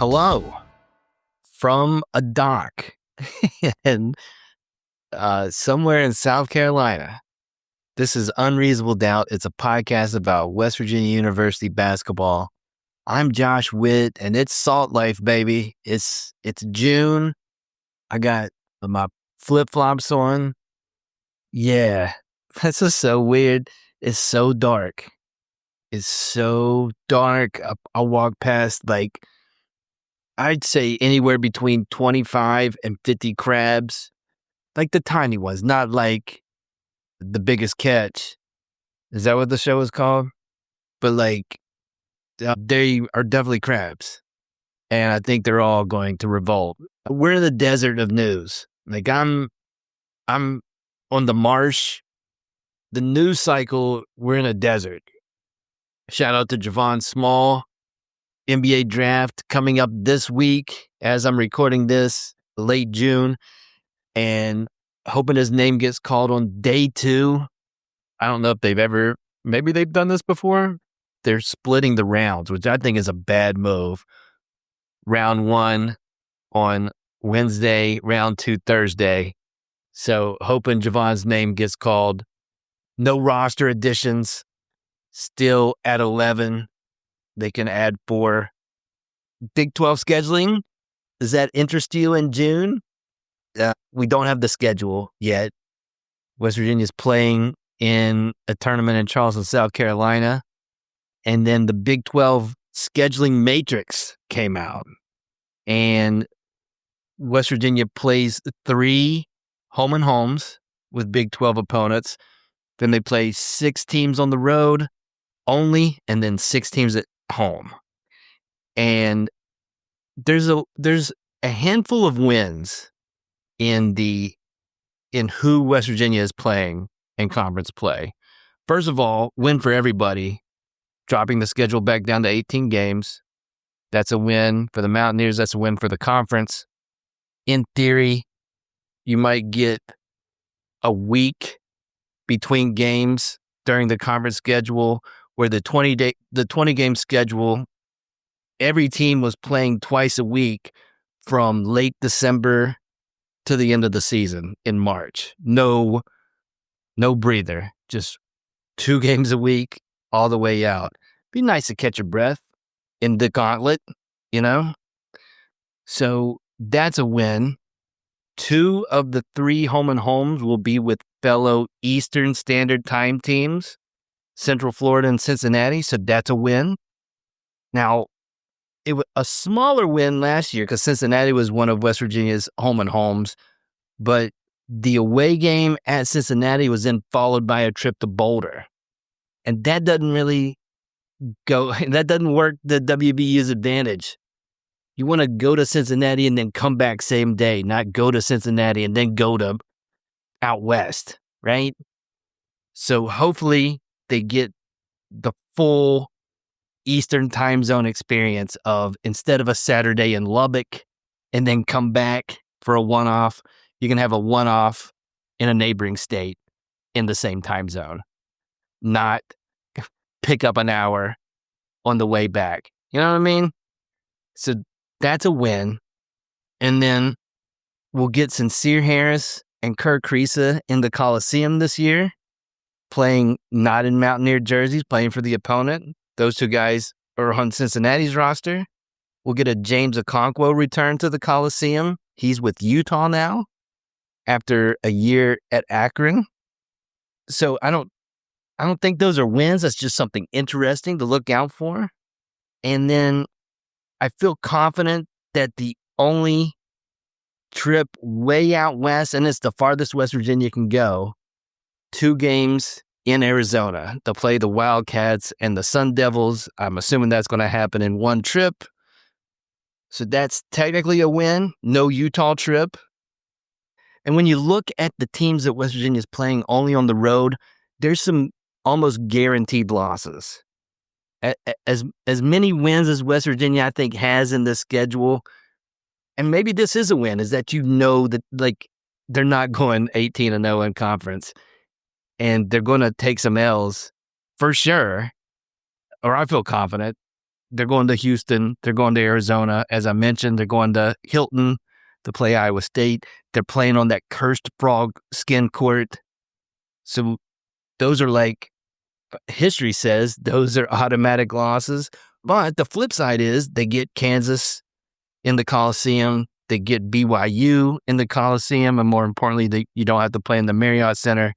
Hello from a dock in somewhere in South Carolina. This is Unreasonable Doubt. It's a podcast about West Virginia University basketball. I'm Josh Witt, and it's Salt Life, baby. It's June. I got my flip-flops on. Yeah, that's just so weird. It's so dark. It's so dark. I walk past, I'd say anywhere between 25 and 50 crabs, like the tiny ones, not like the biggest catch. Is that what the show is called? But they are definitely crabs. And I think they're all going to revolt. We're in the desert of news. I'm on the marsh. The news cycle, we're in a desert. Shout out to Javon Small. NBA draft coming up this week as I'm recording this, late June, and hoping his name gets called on day 2. I don't know if maybe they've done this before. They're splitting the rounds, which I think is a bad move. Round 1 on Wednesday, round 2 Thursday. So hoping Javon's name gets called. No roster additions, still at 11. They can add 4. Big 12 scheduling, does that interest you in June? We don't have the schedule yet. West Virginia's playing in a tournament in Charleston, South Carolina. And then the Big 12 scheduling matrix came out. And West Virginia plays 3 home and homes with Big 12 opponents. Then they play 6 teams on the road only, and then 6 teams at home. And there's a handful of wins in who West Virginia is playing in conference play. First of all, win for everybody, dropping the schedule back down to 18 games. That's a win for the Mountaineers. That's a win for the conference. In theory, you might get a week between games during the conference schedule where the 20-game schedule, every team was playing twice a week from late December to the end of the season in March. No breather, just 2 games a week all the way out. Be nice to catch your breath in the gauntlet, So that's a win. 2 of the 3 home and homes will be with fellow Eastern Standard Time teams, Central Florida and Cincinnati, so that's a win. Now, it was a smaller win last year because Cincinnati was one of West Virginia's home and homes, but the away game at Cincinnati was then followed by a trip to Boulder. And that doesn't work the WVU's advantage. You want to go to Cincinnati and then come back same day, not go to Cincinnati and then go to out west, right? So hopefully they get the full Eastern time zone experience of, instead of a Saturday in Lubbock and then come back for a one-off, you can have a one-off in a neighboring state in the same time zone, not pick up an hour on the way back. You know what I mean? So that's a win. And then we'll get Sincere Harris and Kirk Kriisa in the Coliseum this year, playing not in Mountaineer jerseys, playing for the opponent. Those 2 guys are on Cincinnati's roster. We'll get a James Okonkwo return to the Coliseum. He's with Utah now after a year at Akron. So I don't think those are wins. That's just something interesting to look out for. And then I feel confident that the only trip way out west, and it's the farthest West Virginia can go, 2 games in Arizona. They'll play the Wildcats and the Sun Devils. I'm assuming that's going to happen in one trip. So that's technically a win. No Utah trip. And when you look at the teams that West Virginia is playing only on the road, there's some almost guaranteed losses. As many wins as West Virginia, I think, has in this schedule, and maybe this is a win, is that that they're not going 18-0 in conference, and they're going to take some L's for sure, or I feel confident. they're going to Houston. They're going to Arizona. As I mentioned, they're going to Hilton to play Iowa State. They're playing on that cursed frog skin court. So those are like, history says those are automatic losses. But the flip side is they get Kansas in the Coliseum. They get BYU in the Coliseum. And more importantly, you don't have to play in the Marriott Center.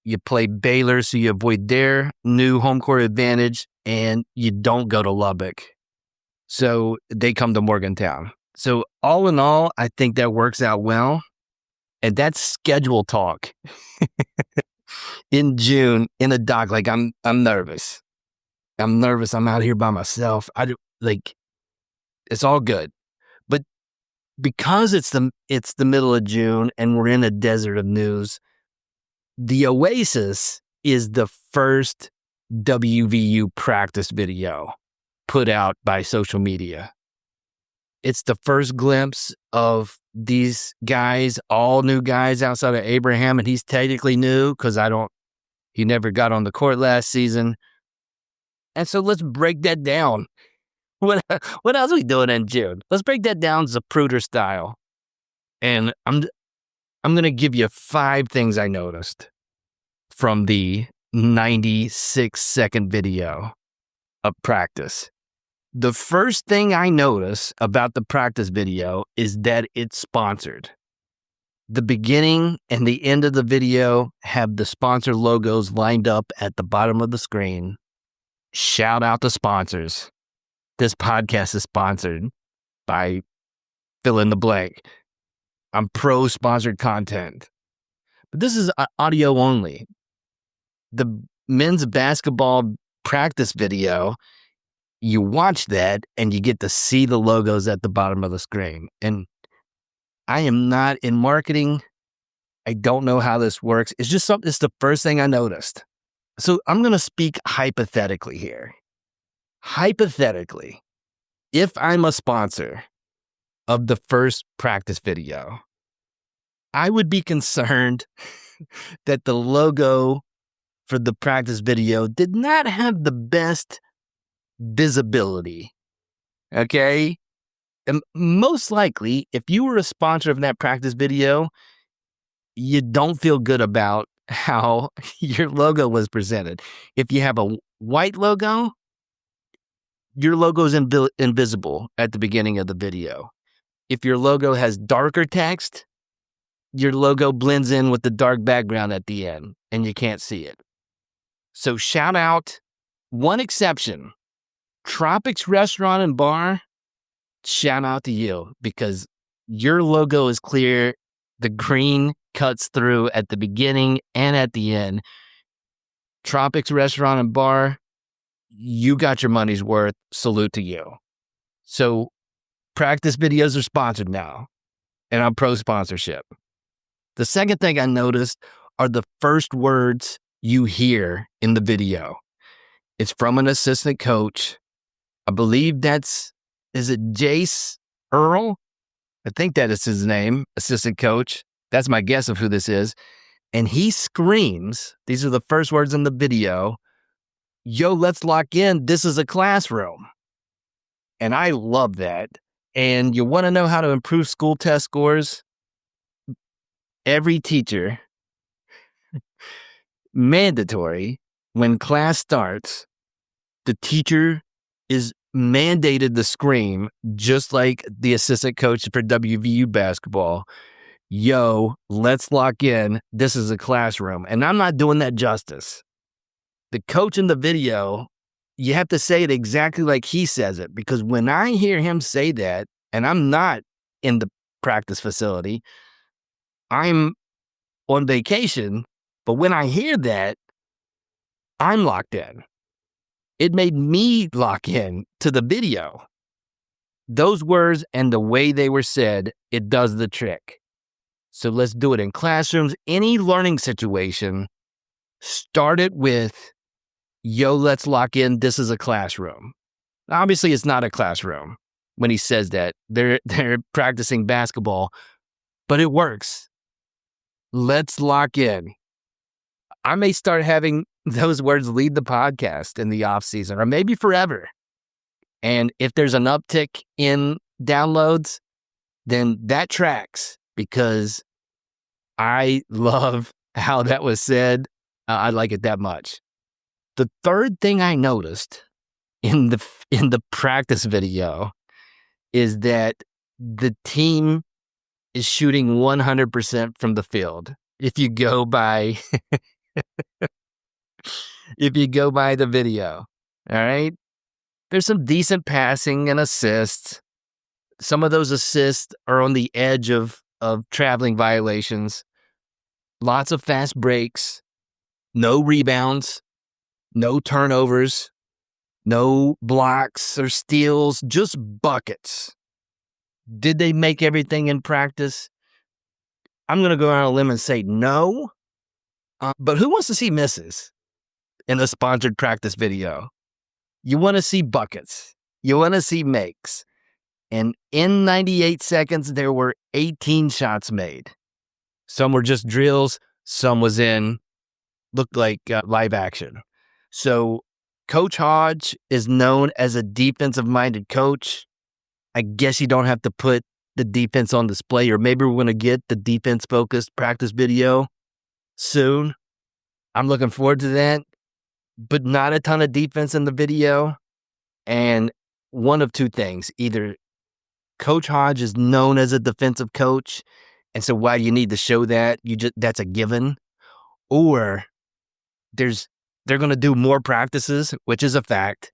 You play Baylor, so you avoid their new home court advantage, and you don't go to Lubbock. So they come to Morgantown. So all in all, I think that works out well. And that's schedule talk in June in a dock. Like I'm nervous. I'm nervous. I'm out here by myself. It's all good. But because it's the middle of June and we're in a desert of news, the Oasis is the first WVU practice video put out by social media. It's the first glimpse of these guys, all new guys outside of Abraham, and he's technically new because he never got on the court last season. And so let's break that down. What else are we doing in June? Let's break that down Zapruder style. And I'm going to give you 5 things I noticed from the 96-second video of practice. The first thing I notice about the practice video is that it's sponsored. The beginning and the end of the video have the sponsor logos lined up at the bottom of the screen. Shout out to sponsors. This podcast is sponsored by fill in the blank. I'm pro sponsored content. But this is audio only. The men's basketball practice video, you watch that and you get to see the logos at the bottom of the screen. And I am not in marketing. I don't know how this works. It's the first thing I noticed. So I'm going to speak hypothetically here. Hypothetically, if I'm a sponsor of the first practice video, I would be concerned that the logo for the practice video did not have the best visibility. Okay? And most likely, if you were a sponsor of that practice video, you don't feel good about how your logo was presented. If you have a white logo, your logo is invisible at the beginning of the video. If your logo has darker text, your logo blends in with the dark background at the end, and you can't see it. So shout out, one exception, Tropics Restaurant and Bar, shout out to you because your logo is clear. The green cuts through at the beginning and at the end. Tropics Restaurant and Bar, you got your money's worth. Salute to you. So practice videos are sponsored now, and I'm pro sponsorship. The second thing I noticed are the first words you hear in the video. It's from an assistant coach. I believe is it Jace Earl? I think that is his name, assistant coach. That's my guess of who this is. And he screams, these are the first words in the video, "Yo, let's lock in. This is a classroom." And I love that. And you want to know how to improve school test scores? Every teacher, mandatory, when class starts, the teacher is mandated to scream, just like the assistant coach for WVU basketball, "Yo, let's lock in. This is a classroom." And I'm not doing that justice. The coach in the video, you have to say it exactly like he says it, because when I hear him say that, and I'm not in the practice facility, I'm on vacation, but when I hear that, I'm locked in. It made me lock in to the video. Those words and the way they were said, it does the trick. So let's do it in classrooms. Any learning situation, start it with, "Yo, let's lock in. This is a classroom." Obviously, it's not a classroom when he says that. They're practicing basketball, but it works. Let's lock in. I may start having those words lead the podcast in the off season, or maybe forever. And if there's an uptick in downloads, then that tracks because I love how that was said. I like it that much. The third thing I noticed in the practice video is that the team is shooting 100% from the field. If you go by the video, all right? There's some decent passing and assists. Some of those assists are on the edge of traveling violations. Lots of fast breaks, no rebounds, no turnovers, no blocks or steals, just buckets. Did they make everything in practice? I'm going to go out on a limb and say no. But who wants to see misses in a sponsored practice video? You want to see buckets. You want to see makes. And in 98 seconds, there were 18 shots made. Some were just drills. Some looked like live action. So Coach Hodge is known as a defensive-minded coach. I guess you don't have to put the defense on display, or maybe we're going to get the defense-focused practice video soon. I'm looking forward to that, but not a ton of defense in the video. And one of two things: either Coach Hodge is known as a defensive coach, and so why do you need to show that? That's a given. Or they're going to do more practices, which is a fact.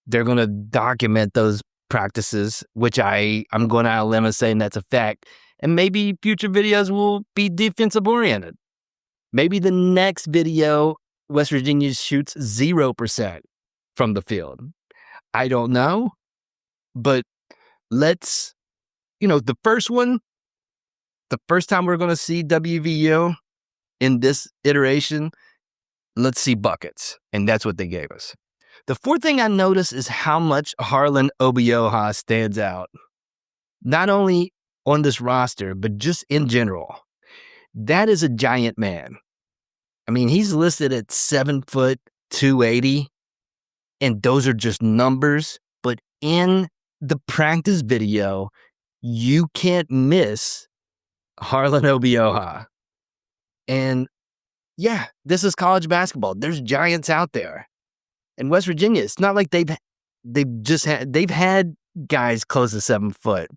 They're going to document those practices, which I'm going out on a limb and saying that's a fact. And maybe future videos will be defensive oriented. Maybe the next video, West Virginia shoots 0% from the field. I don't know, but the first time we're going to see WVU in this iteration, let's see buckets. And that's what they gave us. The fourth thing I noticed is how much Harlan Obioha stands out. Not only on this roster, but just in general. That is a giant man. I mean, he's listed at 7 foot 280, and those are just numbers. But in the practice video, you can't miss Harlan Obioha. And yeah, this is college basketball. There's giants out there. In West Virginia, it's not like they've had guys close to 7 foot.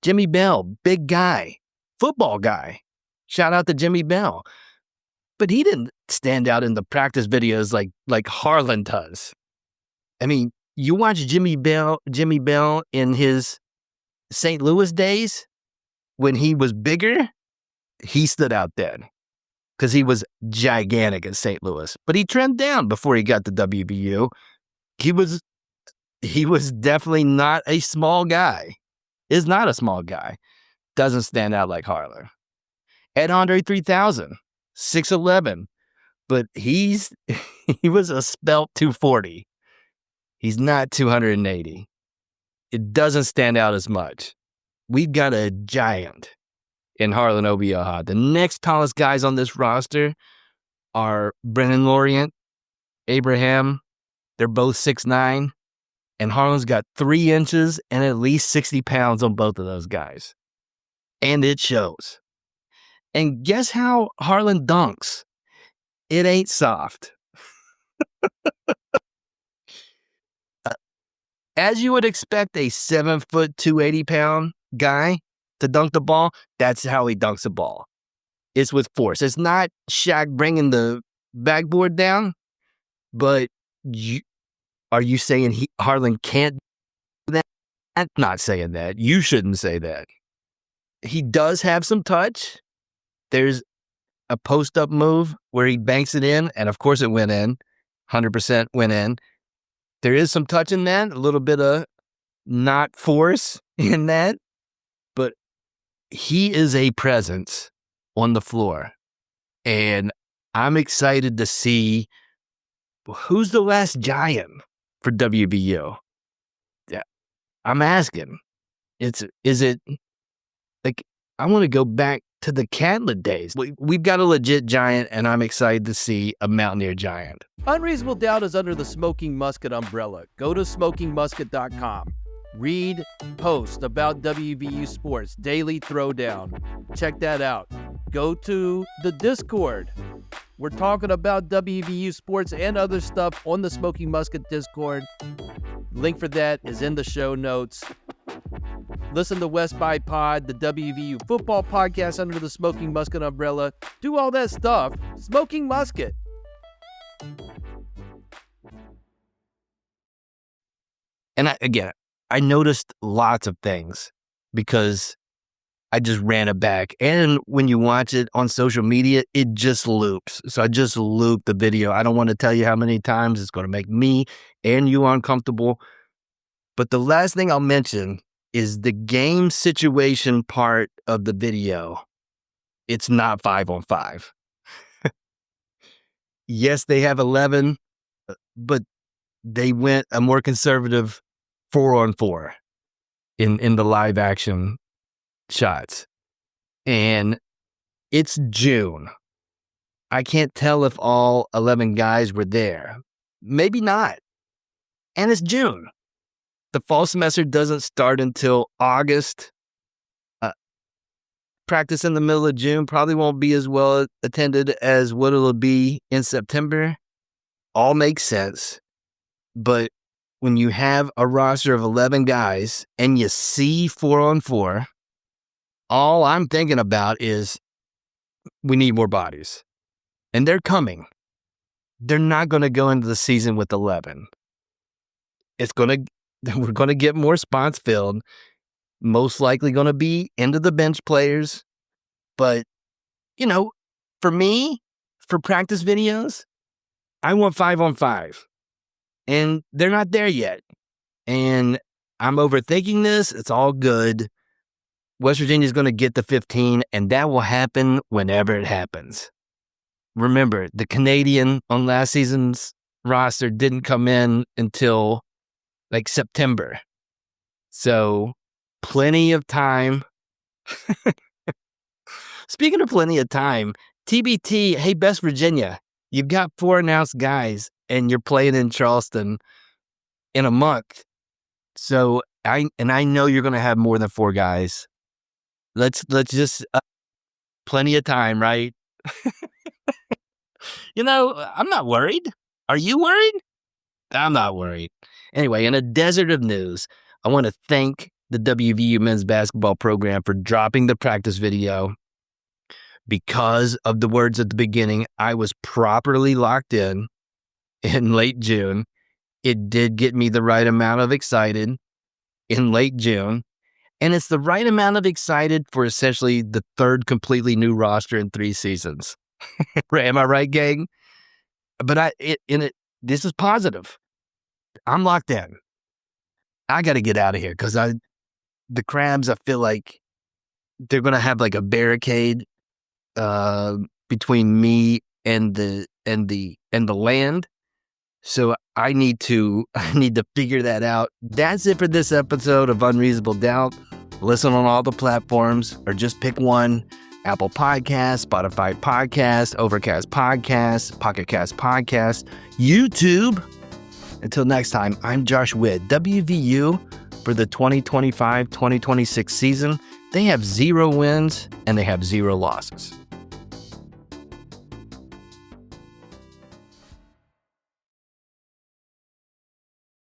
Jimmy Bell, big guy, football guy. Shout out to Jimmy Bell. But he didn't stand out in the practice videos like Harlan does. I mean, you watch Jimmy Bell in his St. Louis days when he was bigger, he stood out then because he was gigantic at St. Louis. But he trimmed down before he got to WVU. He was definitely not a small guy. Is not a small guy. Doesn't stand out like Harlan. Ed Andre 3000, 6'11", but he was a spelt 240. He's not 280. It doesn't stand out as much. We've got a giant in Harlan Obioha. The next tallest guys on this roster are Brennan Lorient, Abraham. They're both 6'9", and Harlan's got 3 inches and at least 60 pounds on both of those guys. And it shows. And guess how Harlan dunks? It ain't soft. As you would expect a 7 foot, 280-pound guy to dunk the ball, that's how he dunks the ball. It's with force. It's not Shaq bringing the backboard down, but are you saying Harlan can't do that? I'm not saying that. You shouldn't say that. He does have some touch. There's a post-up move where he banks it in, and of course it went in. 100% went in. There is some touch in that, a little bit of not force in that, but he is a presence on the floor. And I'm excited to see who's the last giant for WVU. Yeah, I'm asking. Is it like I want to go back to the Catlett days? We've got a legit giant, and I'm excited to see a Mountaineer giant. Unreasonable Doubt is under the Smoking Musket umbrella. Go to smokingmusket.com. Read posts about WVU sports, Daily Throwdown. Check that out. Go to the Discord. We're talking about WVU sports and other stuff on the Smoking Musket Discord. Link for that is in the show notes. Listen to West by Pod, the WVU football podcast under the Smoking Musket umbrella. Do all that stuff. Smoking Musket. And I noticed lots of things because I just ran it back. And when you watch it on social media, it just loops. So I just looped the video. I don't want to tell you how many times. It's going to make me and you uncomfortable. But the last thing I'll mention is the game situation part of the video. It's not 5-on-5. Yes, they have 11, but they went a more conservative 4-on-4 in the live action shots. And it's June. I can't tell if all 11 guys were there. Maybe not. And it's June. The fall semester doesn't start until August. Practice in the middle of June probably won't be as well attended as what it'll be in September. All makes sense. But when you have a roster of 11 guys and you see 4-on-4, all I'm thinking about is we need more bodies. And they're coming. They're not going to go into the season with 11. We're going to get more spots filled. Most likely going to be into the bench players. But, for me, for practice videos, I want 5-on-5. And they're not there yet. And I'm overthinking this. It's all good. West Virginia's going to get the 15, and that will happen whenever it happens. Remember, the Canadian on last season's roster didn't come in until September. So plenty of time. Speaking of plenty of time, TBT, hey, West Virginia, you've got 4 announced guys and you're playing in Charleston in a month. So I know you're going to have more than 4 guys. Let's just, plenty of time, right? I'm not worried. Are you worried? I'm not worried. Anyway, in a desert of news, I want to thank the WVU men's basketball program for dropping the practice video. Because of the words at the beginning, I was properly locked in late June. It did get me the right amount of excited in late June. And it's the right amount of excited for essentially the 3rd completely new roster in 3 seasons. Am I right, gang? But this is positive. I'm locked in. I got to get out of here because the Crabs, I feel like they're going to have a barricade between me and the land. So I need to figure that out. That's it for this episode of Unreasonable Doubt. Listen on all the platforms or just pick one. Apple Podcasts, Spotify Podcasts, Overcast Podcasts, Pocket Cast Podcasts, YouTube. Until next time, I'm Josh Witt. WVU for the 2025-2026 season, they have 0 wins and they have 0 losses.